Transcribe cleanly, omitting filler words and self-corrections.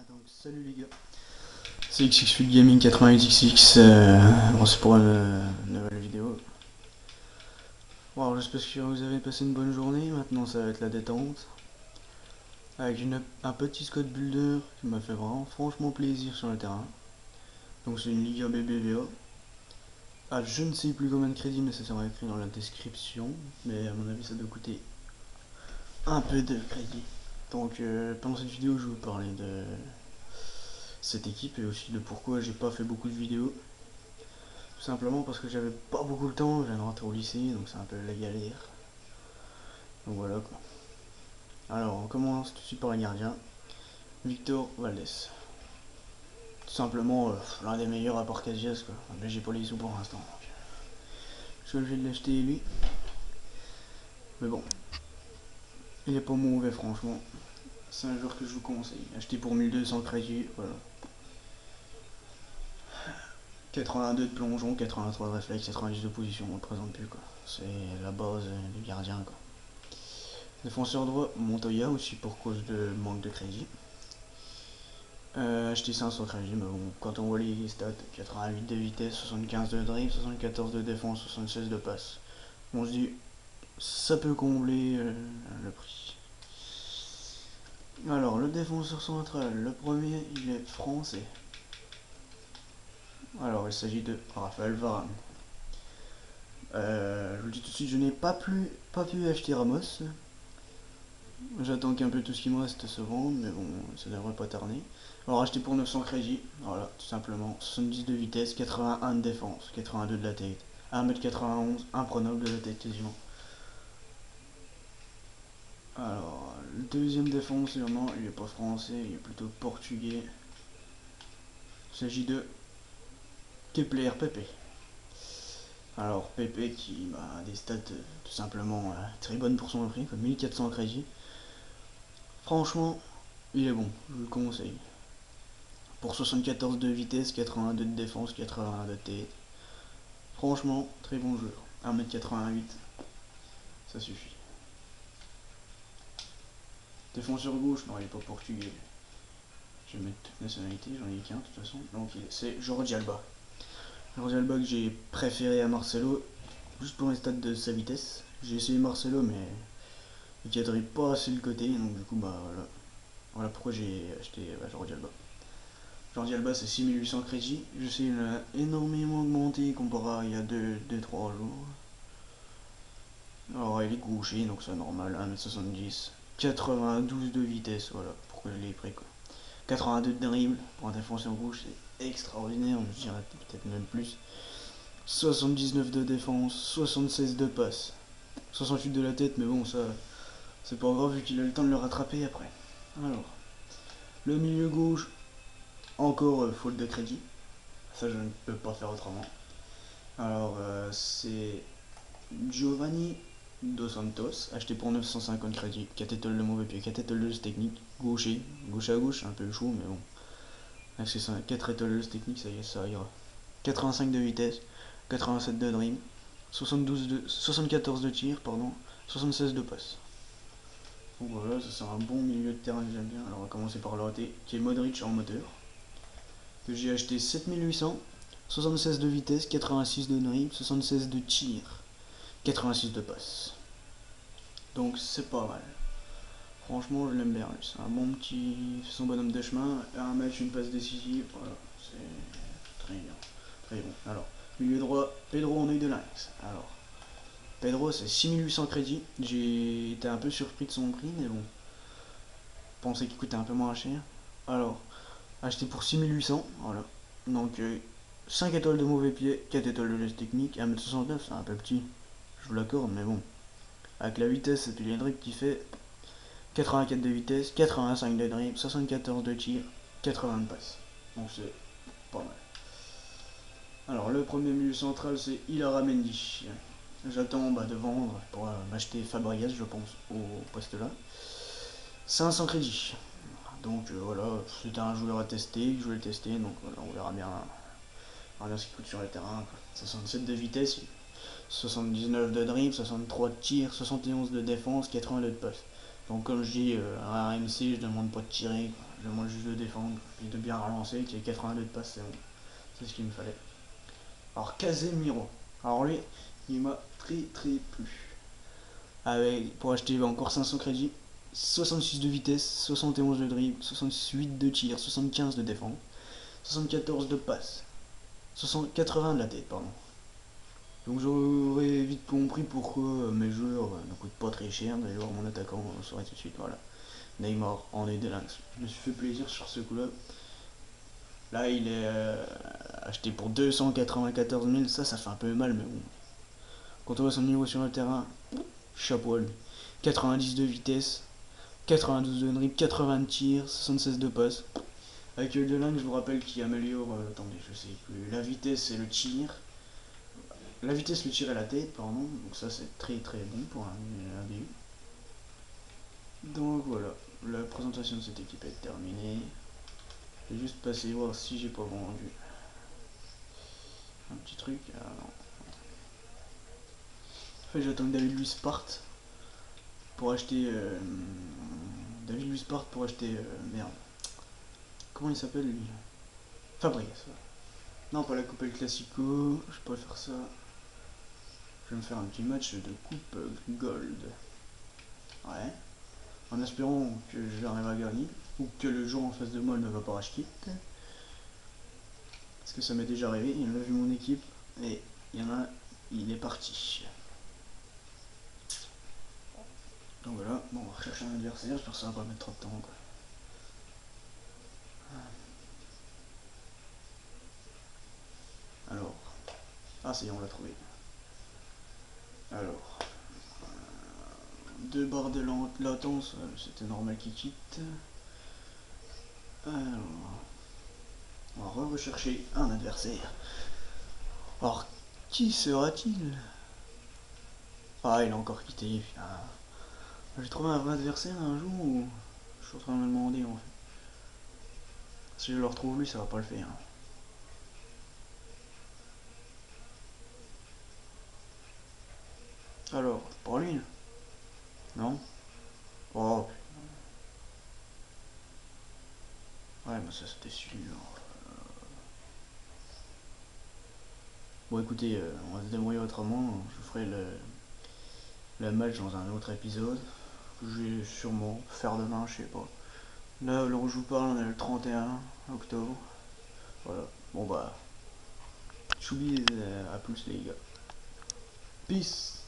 Donc salut les gars, c'est XXFuit Gaming 88XX, bon, c'est pour une nouvelle vidéo. Bon, alors j'espère que vous avez passé une bonne journée. Maintenant ça va être la détente avec un petit Scott Builder qui m'a fait vraiment franchement plaisir sur le terrain. Donc c'est une Liga BBVA. Ah, je ne sais plus combien de crédits, mais ça sera écrit dans la description, mais à mon avis ça doit coûter un peu de crédit. Donc pendant cette vidéo je vais vous parler de cette équipe et aussi de pourquoi j'ai pas fait beaucoup de vidéos. Tout simplement parce que j'avais pas beaucoup de temps, je viens de rentrer au lycée, donc c'est un peu la galère. Donc voilà quoi. Alors on commence tout de suite par le gardien, Victor Valdés. Tout simplement l'un des meilleurs à part Casillas quoi. Mais j'ai pas les sous pour l'instant. Je suis obligé de l'acheter lui. Mais bon, il est pas mauvais franchement. C'est un joueur que je vous conseille. Acheté pour 1200 crédits, voilà. 82 de plongeon, 83 de réflexe, 90 de position, on ne présente plus quoi. C'est la base du gardien quoi. Défenseur droit, Montoya aussi pour cause de manque de crédit. Acheté 500 crédit, mais bon, quand on voit les stats, 88 de vitesse, 75 de dribble, 74 de défense, 76 de passe, on se dit, ça peut combler le prix. Alors, le défenseur central, le premier, il est français. Alors, il s'agit de Raphaël Varane. Je vous le dis tout de suite, je n'ai pas pu acheter Ramos. J'attends qu'un peu tout ce qui me reste se vende, mais bon, ça devrait pas tarder. Alors acheté pour 900 crédits, voilà, tout simplement. 70 de vitesse, 81 de défense, 82 de la tête, 1m91, imprenable de la tête quasiment. Alors, le deuxième défenseur, non, il est pas français, il est plutôt portugais. Il s'agit de Kepler Pepe. Alors, Pepe qui a des stats tout simplement très bonnes pour son prix, comme 1400 crédits. Franchement, il est bon, je vous le conseille. Pour 74 de vitesse, 82 de défense, 81 de tête. Franchement, très bon joueur. 1m88, ça suffit. Défenseur gauche, non, il est pas portugais. Je vais mettre toute nationalité, j'en ai qu'un de toute façon. Donc c'est Jordi Alba. Jordi Alba que j'ai préféré à Marcelo, juste pour les stats de sa vitesse. J'ai essayé Marcelo, mais il cadrait pas assez le côté, donc du coup, bah voilà. Voilà pourquoi j'ai acheté Jordi Alba. Jordi Alba c'est 6800 crédits, je sais il a énormément augmenté comparé à il y a 2-3 jours. Alors il est gaucher donc c'est normal, 1m70, 92 de vitesse, voilà pourquoi je l'ai pris quoi. 82 de dribble, pour un défenseur gauche c'est extraordinaire, je dirais peut-être même plus. 79 de défense, 76 de passe, 68 de la tête, mais bon ça c'est pas grave vu qu'il a le temps de le rattraper après. Alors, le milieu gauche, encore faute de crédit. Ça, je ne peux pas faire autrement. Alors, c'est Giovanni Dos Santos, acheté pour 950 crédits. 4 étoiles de mauvais pied, 4 étoiles de technique, gaucher, gauche à gauche, un peu chaud, mais bon. Avec ces 4 étoiles de technique, ça y est, ça ira. 85 de vitesse, 87 de dribble, 74 de tir, pardon, 76 de passe. Donc voilà, ça c'est un bon milieu de terrain que j'aime bien. Alors on va commencer par le raté, qui est Modric en moteur. Que j'ai acheté 7800, 76 de vitesse, 86 de dribble, 76 de tir, 86 de passe. Donc c'est pas mal. Franchement, je l'aime bien. C'est un bon petit. Son bonhomme de chemin. Un match, une passe décisive. Voilà, c'est très bien. Très bon. Alors, milieu droit, Pedro en œil de lynx. Alors, Pedro, c'est 6800 crédits. J'ai été un peu surpris de son prix, mais bon. Je pensais qu'il coûtait un peu moins cher. Alors, acheté pour 6800. Voilà. Donc, 5 étoiles de mauvais pied, 4 étoiles de geste technique, 1m69, c'est un peu petit, je vous l'accorde, mais bon. Avec la vitesse et puis les dribbles qui fait 84 de vitesse, 85 de dribble, 74 de tir, 80 de passe. Donc c'est pas mal. Alors le premier milieu central c'est Ilara Mendy. J'attends de vendre pour m'acheter Fabregas je pense au poste là. 500 crédits. Donc voilà, c'était un joueur à tester, je voulais le tester, donc voilà, on verra bien ce qu'il coûte sur le terrain. 67 de vitesse, 79 de dribble, 63 de tir, 71 de défense, 82 de passe. Donc comme je dis, à RMC, je demande pas de tirer. je demande juste de défendre, puis de bien relancer, qu'il y ait 82 de passe, c'est bon. C'est ce qu'il me fallait. Alors Casemiro, alors lui, il m'a très plu. Pour acheter encore 500 crédits, 66 de vitesse, 71 de dribble, 68 de tir, 75 de défense, 74 de passe, 80 de la tête, pardon. Donc j'aurais vite compris pourquoi mes joueurs ne coûtent pas très cher. D'ailleurs, mon attaquant, on le saurait tout de suite, voilà. Neymar en est des lynx. Je me suis fait plaisir sur ce coup-là. Là, il est acheté pour 294 000. Ça fait un peu mal, mais bon. Quand on voit son niveau sur le terrain, chapeau à lui. 90 de vitesse, 92 de dribble, 80 de tir, 76 de passe. Avec de lynx, je vous rappelle qu'il améliore, attendez, je sais plus, la vitesse et le tir. La vitesse, le tir et la tête, pardon. Donc ça, c'est très bon pour un BU. Donc voilà, la présentation de cette équipe est terminée. Je vais juste passer voir si j'ai pas vendu un petit truc. Ah non. En fait, j'attends que David Luiz parte pour acheter. David Luiz parte pour acheter. Merde. Comment il s'appelle lui? Fabregas. Non, pas la Coupe El Classico. Je pourrais faire ça. Je vais me faire un petit match de Coupe Gold. Ouais. En espérant que j'arrive à gagner. Ou que le joueur en face de moi ne va pas racheter. Parce que ça m'est déjà arrivé. Il a vu mon équipe. Et il y en a. Il est parti. Donc voilà, bon, on va rechercher un adversaire, j'espère que ça va pas mettre trop de temps quoi. Alors, ah ça y est, on l'a trouvé. Alors, 2 barres de latence, c'était normal qu'il quitte. Alors, on va rechercher un adversaire. Alors, qui sera-t-il? Ah, il a encore quitté, putain. J'ai trouvé un vrai adversaire un jour ou... Je suis en train de me demander en fait. Si je le retrouve lui, ça va pas le faire. Alors, pour lui? Non? Oh, ouais, mais ça c'était sûr. Bon écoutez, on va se débrouiller autrement, je ferai le match dans un autre épisode, que je vais sûrement faire demain, je sais pas. Là, où je vous parle, on est le 31 octobre. Voilà, bon bah, choubi, à plus les gars. Peace.